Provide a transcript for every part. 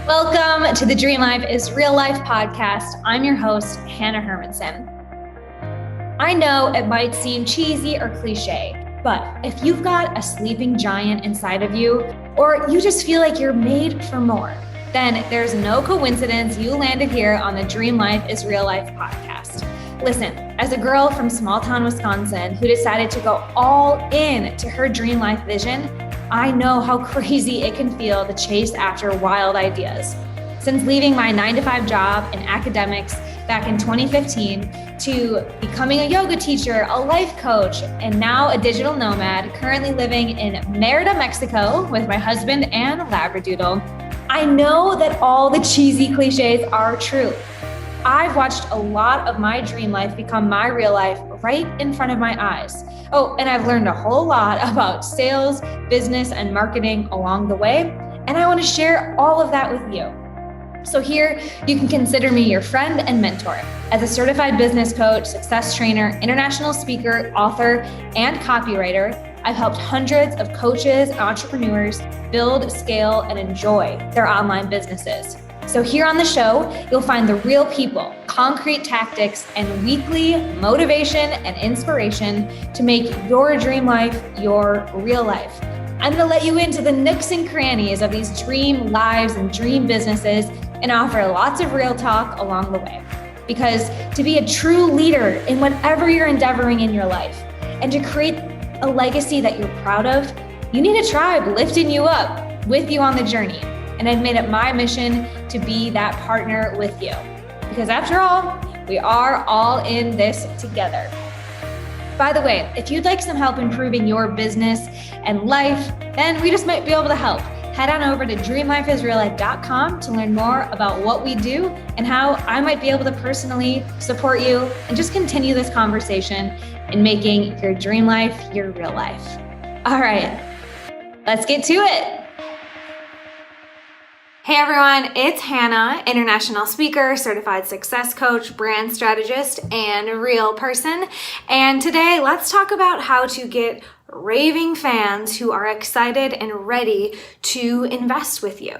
Welcome to the Dream Life is Real Life podcast. I'm your host, Hanna Hermanson. I know it might seem cheesy or cliche, but if you've got a sleeping giant inside of you, or you just feel like you're made for more, then there's no coincidence you landed here on the Dream Life is Real Life podcast. Listen, as a girl from small town Wisconsin who decided to go all in to her dream life vision, I know how crazy it can feel to chase after wild ideas. Since leaving my 9-to-5 job in academics back in 2015 to becoming a yoga teacher, a life coach, and now a digital nomad, currently living in Merida, Mexico with my husband and Labradoodle, I know that all the cheesy cliches are true. I've watched a lot of my dream life become my real life right in front of my eyes. Oh, and I've learned a whole lot about sales, business, and marketing along the way, and I want to share all of that with you. So here, you can consider me your friend and mentor. As a certified business coach, success trainer, international speaker, author, and copywriter, I've helped hundreds of coaches and entrepreneurs build, scale, and enjoy their online businesses. So here on the show, you'll find the real people, concrete tactics, and weekly motivation and inspiration to make your dream life your real life. I'm gonna let you into the nooks and crannies of these dream lives and dream businesses and offer lots of real talk along the way. Because to be a true leader in whatever you're endeavoring in your life and to create a legacy that you're proud of, you need a tribe lifting you up with you on the journey. And I've made it my mission to be that partner with you. Because after all, we are all in this together. By the way, if you'd like some help improving your business and life, then we just might be able to help. Head on over to dreamlifeisreallife.com to learn more about what we do and how I might be able to personally support you and just continue this conversation in making your dream life your real life. All right, let's get to it. Hey everyone, it's Hanna, international speaker, certified success coach, brand strategist, and real person. And today, let's talk about how to get raving fans who are excited and ready to invest with you.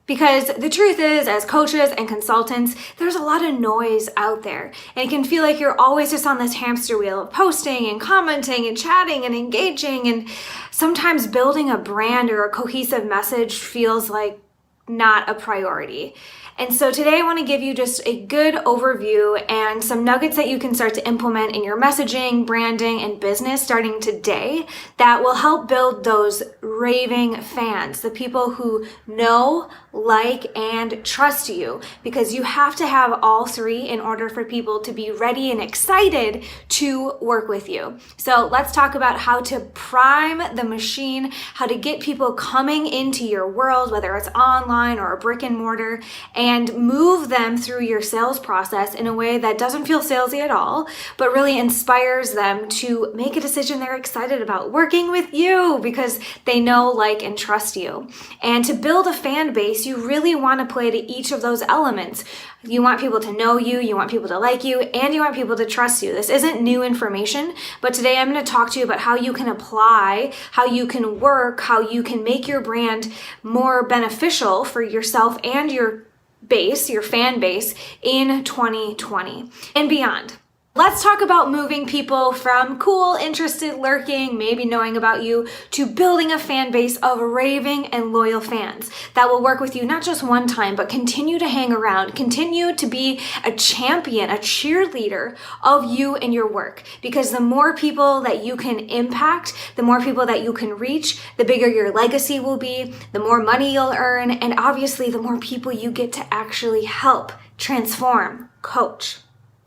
Because the truth is, as coaches and consultants, there's a lot of noise out there. And it can feel like you're always just on this hamster wheel of posting and commenting and chatting and engaging. And sometimes building a brand or a cohesive message feels like not a priority. And so today I want to give you just a good overview and some nuggets that you can start to implement in your messaging, branding, and business starting today that will help build those raving fans, the people who know, like, and trust you, because you have to have all three in order for people to be ready and excited to work with you. So let's talk about how to prime the machine, how to get people coming into your world, whether it's online or a brick and mortar, and move them through your sales process in a way that doesn't feel salesy at all, but really inspires them to make a decision they're excited about working with you because they know, like, and trust you. And to build a fan base, you really want to play to each of those elements. You want people to know you, you want people to like you, and you want people to trust you. This isn't new information, but today I'm going to talk to you about how you can apply, how you can work, how you can make your brand more beneficial for yourself and your base, your fan base in 2020 and beyond. Let's talk about moving people from cool, interested, lurking, maybe knowing about you, to building a fan base of raving and loyal fans that will work with you not just one time, but continue to hang around, continue to be a champion, a cheerleader of you and your work. Because the more people that you can impact, the more people that you can reach, the bigger your legacy will be, the more money you'll earn, and obviously the more people you get to actually help, transform, coach.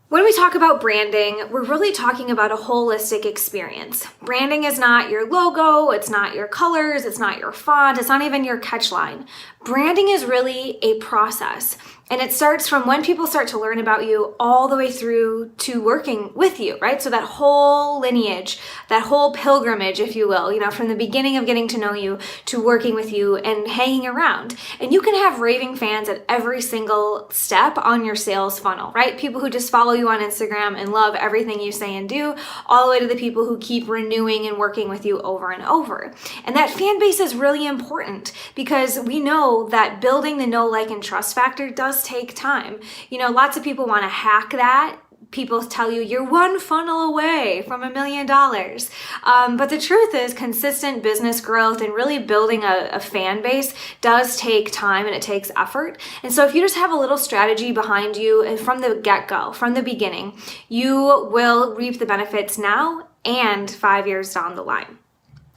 When we talk about branding, we're really talking about a holistic experience. Branding is not your logo, it's not your colors, it's not your font, it's not even your catchline. Branding is really a process. And it starts from when people start to learn about you all the way through to working with you, right? So that whole lineage, that whole pilgrimage, if you will, from the beginning of getting to know you to working with you and hanging around. And you can have raving fans at every single step on your sales funnel, right? People who just follow you on Instagram and love everything you say and do, all the way to the people who keep renewing and working with you over and over. And that fan base is really important because we know know that building the know, like, and trust factor does take time. Lots of people want to hack that. People tell you you're one funnel away from $1 million. But the truth is, consistent business growth and really building a fan base does take time and it takes effort. And so if you just have a little strategy behind you from the get-go, from the beginning, you will reap the benefits now and 5 years down the line.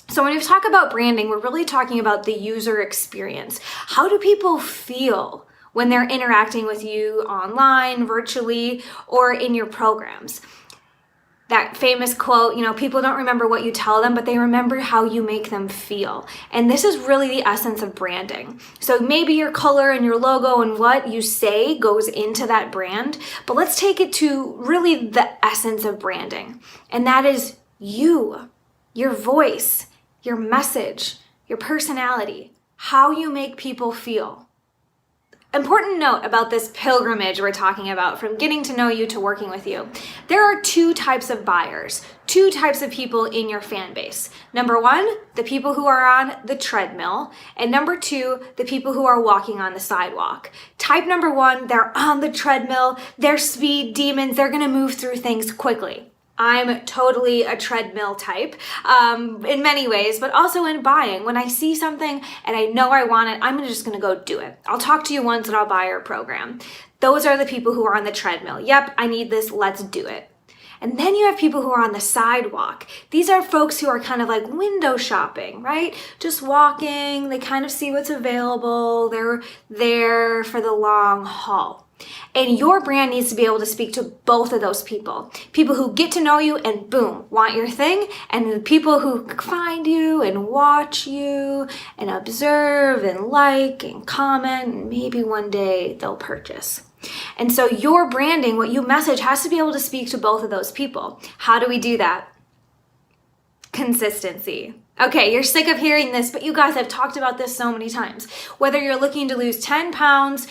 So when we talk about branding, we're really talking about the user experience. How do people feel when they're interacting with you online, virtually, or in your programs? That famous quote, people don't remember what you tell them, but they remember how you make them feel. And this is really the essence of branding. So maybe your color and your logo and what you say goes into that brand, but let's take it to really the essence of branding. And that is you, your voice, your message, your personality, how you make people feel. Important note about this pilgrimage we're talking about, from getting to know you to working with you. There are two types of buyers, two types of people in your fan base. Number one, the people who are on the treadmill, and number two, the people who are walking on the sidewalk. Type number one, they're on the treadmill, they're speed demons, they're gonna move through things quickly. I'm totally a treadmill type in many ways, but also in buying. When I see something and I know I want it, I'm just going to go do it. I'll talk to you once and I'll buy your program. Those are the people who are on the treadmill. Yep, I need this. Let's do it. And then you have people who are on the sidewalk. These are folks who are kind of like window shopping, right? Just walking. They kind of see what's available. They're there for the long haul. And your brand needs to be able to speak to both of those people. People who get to know you and boom, want your thing. And the people who find you and watch you and observe and like and comment. And maybe one day they'll purchase. And so your branding, what you message, has to be able to speak to both of those people. How do we do that? Consistency. Okay, you're sick of hearing this, but you guys, I've talked about this so many times. Whether you're looking to lose 10 pounds,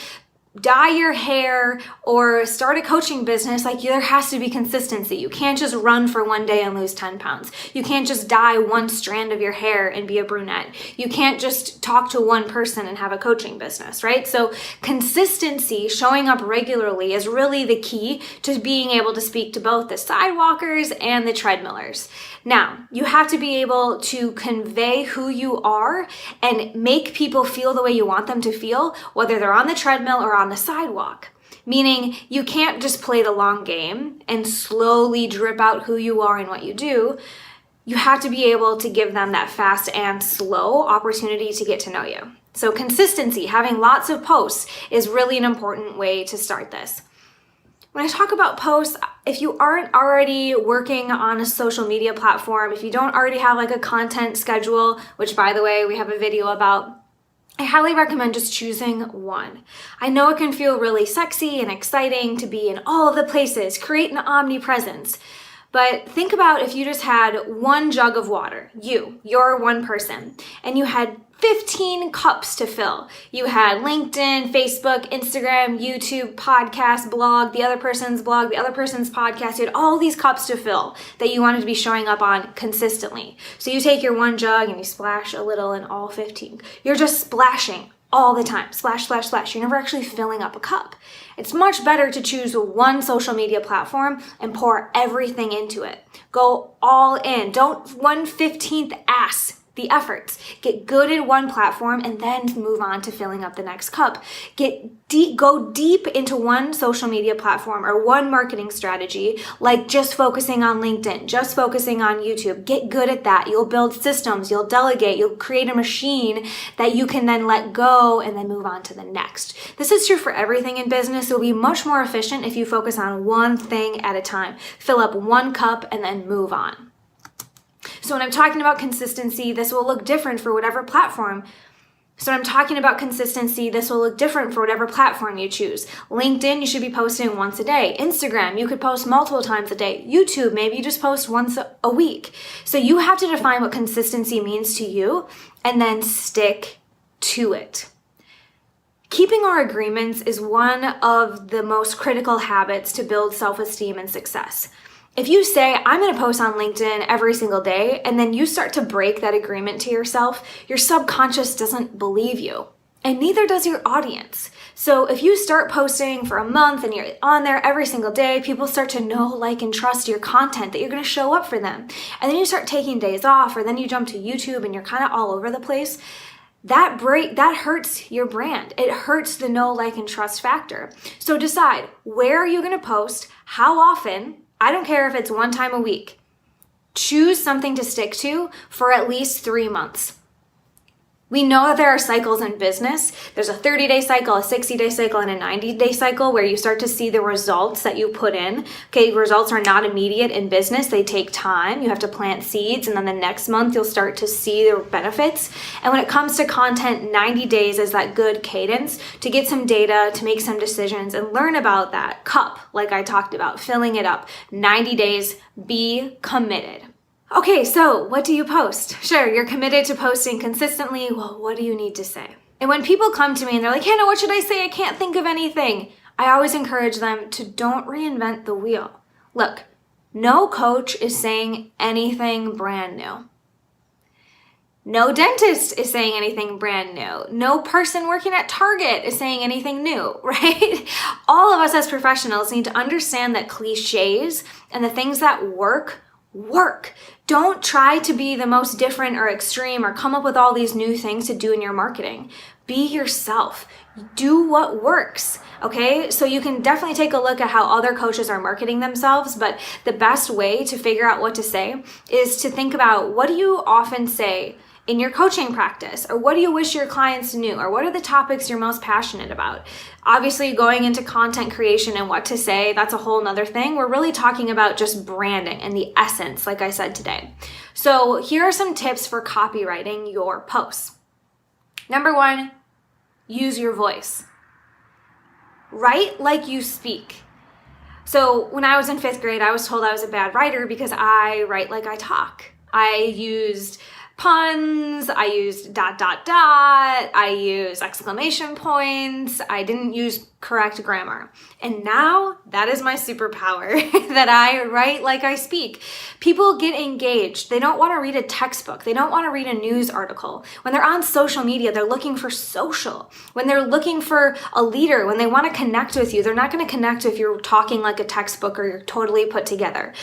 dye your hair, or start a coaching business, there has to be consistency. You can't just run for one day and lose 10 pounds. You can't just dye one strand of your hair and be a brunette. You can't just talk to one person and have a coaching business, right? So consistency, showing up regularly, is really the key to being able to speak to both the sidewalkers and the treadmillers. Now, you have to be able to convey who you are and make people feel the way you want them to feel, whether they're on the treadmill or on the sidewalk. Meaning, you can't just play the long game and slowly drip out who you are and what you do. You have to be able to give them that fast and slow opportunity to get to know you. So consistency, having lots of posts, is really an important way to start this. When I talk about posts, if you aren't already working on a social media platform, if you don't already have a content schedule, which by the way, we have a video about, I highly recommend just choosing one. I know it can feel really sexy and exciting to be in all of the places, create an Omni presence. But think about if you just had one jug of water, you're one person, and you had 15 cups to fill. You had LinkedIn, Facebook, Instagram, YouTube, podcast, blog, the other person's blog, the other person's podcast. You had all these cups to fill that you wanted to be showing up on consistently. So you take your one jug and you splash a little in all 15. You're just splashing all the time. Splash, splash, splash. You're never actually filling up a cup. It's much better to choose one social media platform and pour everything into it. Go all in. Don't 1/15 ass the efforts. Get good at one platform and then move on to filling up the next cup. Go deep into one social media platform or one marketing strategy, like just focusing on LinkedIn, just focusing on YouTube. Get good at that. You'll build systems, you'll delegate, you'll create a machine that you can then let go and then move on to the next. This is true for everything in business. You'll be much more efficient if you focus on one thing at a time. Fill up one cup and then move on. So when I'm talking about consistency, this will look different for whatever platform. So when I'm talking about consistency, this will look different for whatever platform you choose. LinkedIn, you should be posting once a day. Instagram, you could post multiple times a day. YouTube, maybe you just post once a week. So you have to define what consistency means to you and then stick to it. Keeping our agreements is one of the most critical habits to build self-esteem and success. If you say, I'm going to post on LinkedIn every single day, and then you start to break that agreement to yourself, your subconscious doesn't believe you. and neither does your audience. So if you start posting for a month and you're on there every single day, people start to know, like, and trust your content, that you're going to show up for them. And then you start taking days off, or then you jump to YouTube and you're kind of all over the place. That hurts your brand. It hurts the know, like, and trust factor. So decide, where are you going to post? How often? I don't care if it's one time a week. Choose something to stick to for at least 3 months. We know that there are cycles in business. There's a 30-day cycle, a 60-day cycle, and a 90-day cycle where you start to see the results that you put in. Okay, results are not immediate in business. They take time. You have to plant seeds, and then the next month you'll start to see the benefits. And when it comes to content, 90 days is that good cadence to get some data, to make some decisions, and learn about that cup, like I talked about, filling it up. 90 days, be committed. Okay, so what do you post? Sure, you're committed to posting consistently. Well, what do you need to say? And when people come to me and they're like, Hannah, what should I say? I can't think of anything. I always encourage them to don't reinvent the wheel. Look, no coach is saying anything brand new. No dentist is saying anything brand new. No person working at Target is saying anything new, right? All of us as professionals need to understand that cliches and the things that work. Don't try to be the most different or extreme or come up with all these new things to do in your marketing. Be yourself. Do what works, okay? So you can definitely take a look at how other coaches are marketing themselves, but the best way to figure out what to say is to think about, what do you often say in your coaching practice? Or what do you wish your clients knew? Or what are the topics you're most passionate about? Obviously, going into content creation and what to say, that's a whole nother thing. We're really talking about just branding and the essence, like I said today. So here are some tips for copywriting your posts. Number 1, use your voice. Write like you speak. So when I was in 5th grade, I was told I was a bad writer because I write like I talk. I used puns, I used ... I used exclamation points, I didn't use correct grammar. And now that is my superpower, that I write like I speak. People get engaged. They don't want to read a textbook. They don't want to read a news article. When they're on social media, they're looking for social. When they're looking for a leader, when they want to connect with you, they're not going to connect if you're talking like a textbook or you're totally put together.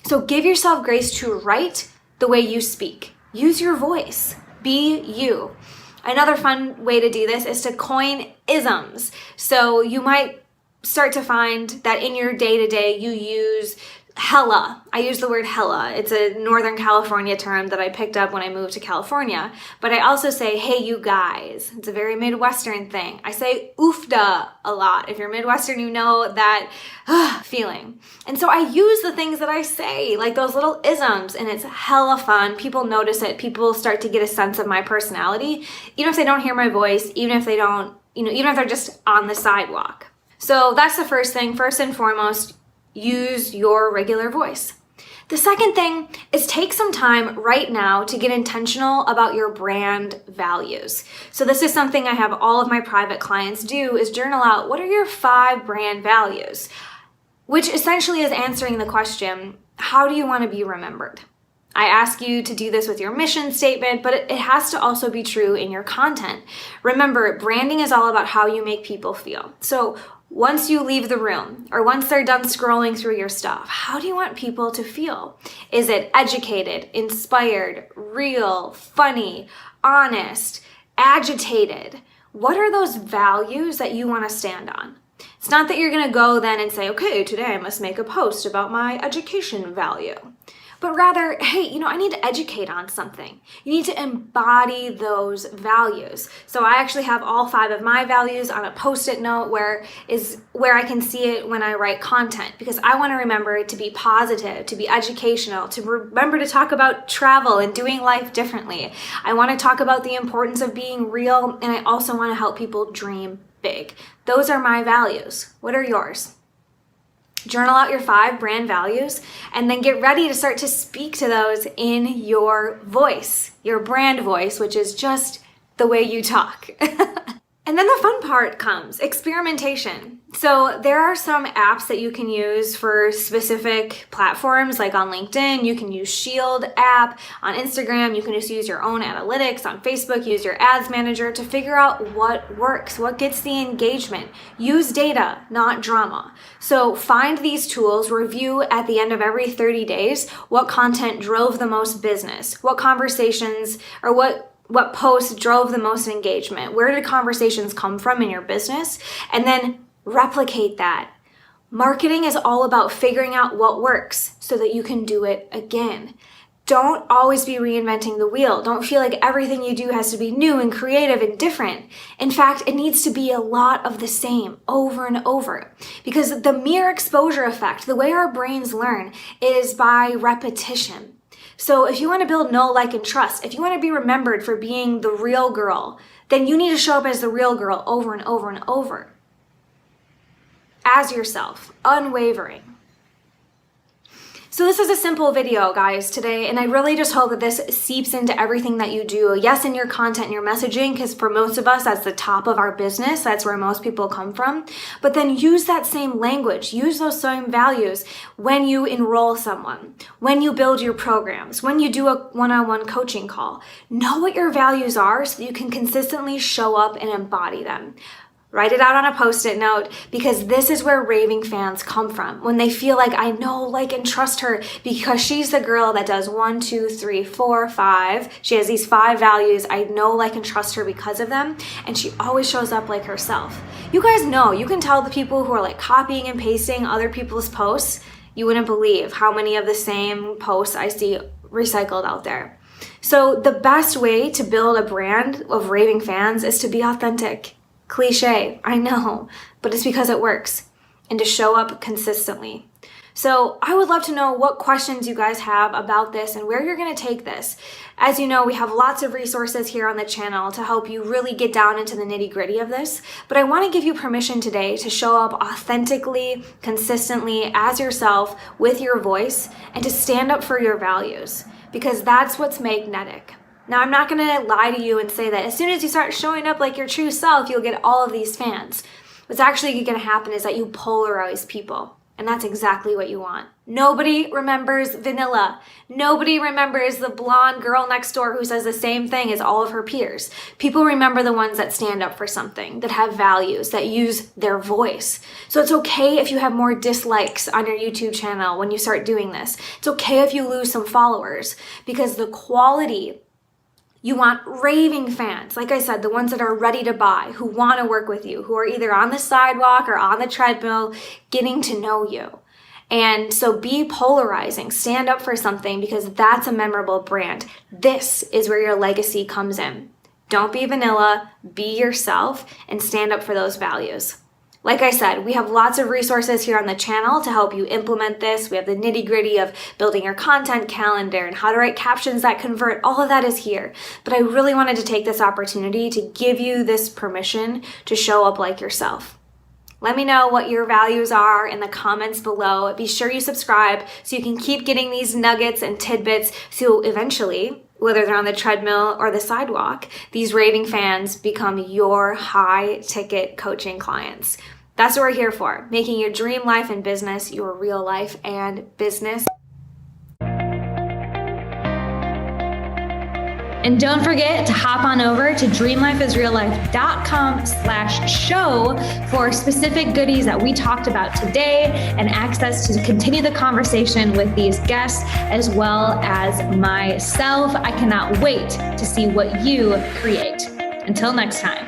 So give yourself grace to write the way you speak. Use your voice. Be you. Another fun way to do this is to coin isms. So you might start to find that in your day-to-day you use hella. I use the word hella. It's a Northern California term that I picked up when I moved to California. But I also say, hey, you guys. It's a very Midwestern thing. I say oofda a lot. If you're Midwestern, you know that feeling. And so I use the things that I say, like those little isms, and it's hella fun. People notice it. People start to get a sense of my personality, even if they don't hear my voice, even if they don't, even if they're just on the sidewalk. So that's the first thing. First and foremost, use your regular voice. The second thing is take some time right now to get intentional about your brand values. So this is something I have all of my private clients do, is journal out, what are your 5 brand values? Which essentially is answering the question, how do you want to be remembered? I ask you to do this with your mission statement, but it has to also be true in your content. Remember, branding is all about how you make people feel. So once you leave the room, or once they're done scrolling through your stuff, how do you want people to feel? Is it educated, inspired, real, funny, honest, agitated? What are those values that you want to stand on? It's not that you're going to go then and say, okay, today I must make a post about my education value. But rather, hey, I need to educate on something. You need to embody those values. So I actually have all 5 of my values on a Post-it note where I can see it when I write content, because I want to remember it to be positive, to be educational, to remember to talk about travel and doing life differently. I want to talk about the importance of being real, and I also want to help people dream big. Those are my values. What are yours? Journal out your 5 brand values and then get ready to start to speak to those in your voice, your brand voice, which is just the way you talk. And then the fun part comes, experimentation. So there are some apps that you can use for specific platforms, like on LinkedIn, you can use Shield app. On Instagram, you can just use your own analytics. On Facebook, use your ads manager to figure out what works, what gets the engagement. Use data, not drama. So find these tools, review at the end of every 30 days what content drove the most business, what conversations or what posts drove the most engagement? Where did conversations come from in your business? And then replicate that. Marketing is all about figuring out what works so that you can do it again. Don't always be reinventing the wheel. Don't feel like everything you do has to be new and creative and different. In fact, it needs to be a lot of the same over and over. Because the mere exposure effect, the way our brains learn, is by repetition. So if you want to build know, like, and trust, if you want to be remembered for being the real girl, then you need to show up as the real girl over and over and over. As yourself, unwavering. So this is a simple video, guys, today, and I really just hope that this seeps into everything that you do. Yes, in your content and your messaging, because for most of us, that's the top of our business. That's where most people come from. But then use that same language, use those same values when you enroll someone, when you build your programs, when you do a one-on-one coaching call. Know what your values are so that you can consistently show up and embody them. Write it out on a Post-it note, because this is where raving fans come from. When they feel like, I know, like, and trust her because she's the girl that does 1, 2, 3, 4, 5. She has these 5 values. I know, like, and trust her because of them. And she always shows up like herself. You guys know, you can tell the people who are like copying and pasting other people's posts. You wouldn't believe how many of the same posts I see recycled out there. So the best way to build a brand of raving fans is to be authentic. Cliche, I know, but it's because it works, and to show up consistently. So I would love to know what questions you guys have about this and where you're going to take this. As you know, we have lots of resources here on the channel to help you really get down into the nitty-gritty of this, but I want to give you permission today to show up authentically, consistently as yourself with your voice, and to stand up for your values, because that's what's magnetic. Now, I'm not going to lie to you and say that as soon as you start showing up like your true self, you'll get all of these fans. What's actually going to happen is that you polarize people, and that's exactly what you want. Nobody remembers vanilla. Nobody remembers the blonde girl next door who says the same thing as all of her peers. People remember the ones that stand up for something, that have values, that use their voice. So it's okay if you have more dislikes on your YouTube channel when you start doing this. It's okay if you lose some followers, because the quality, you want raving fans, like I said, the ones that are ready to buy, who want to work with you, who are either on the sidewalk or on the treadmill, getting to know you. And so be polarizing, stand up for something, because that's a memorable brand. This is where your legacy comes in. Don't be vanilla, be yourself, and stand up for those values. Like I said, we have lots of resources here on the channel to help you implement this. We have the nitty-gritty of building your content calendar and how to write captions that convert. All of that is here. But I really wanted to take this opportunity to give you this permission to show up like yourself. Let me know what your values are in the comments below. Be sure you subscribe so you can keep getting these nuggets and tidbits, so eventually, whether they're on the treadmill or the sidewalk, these raving fans become your high-ticket coaching clients. That's what we're here for, making your dream life and business your real life and business. And don't forget to hop on over to dreamlifeisreallife.com/show for specific goodies that we talked about today and access to continue the conversation with these guests as well as myself. I cannot wait to see what you create. Until next time.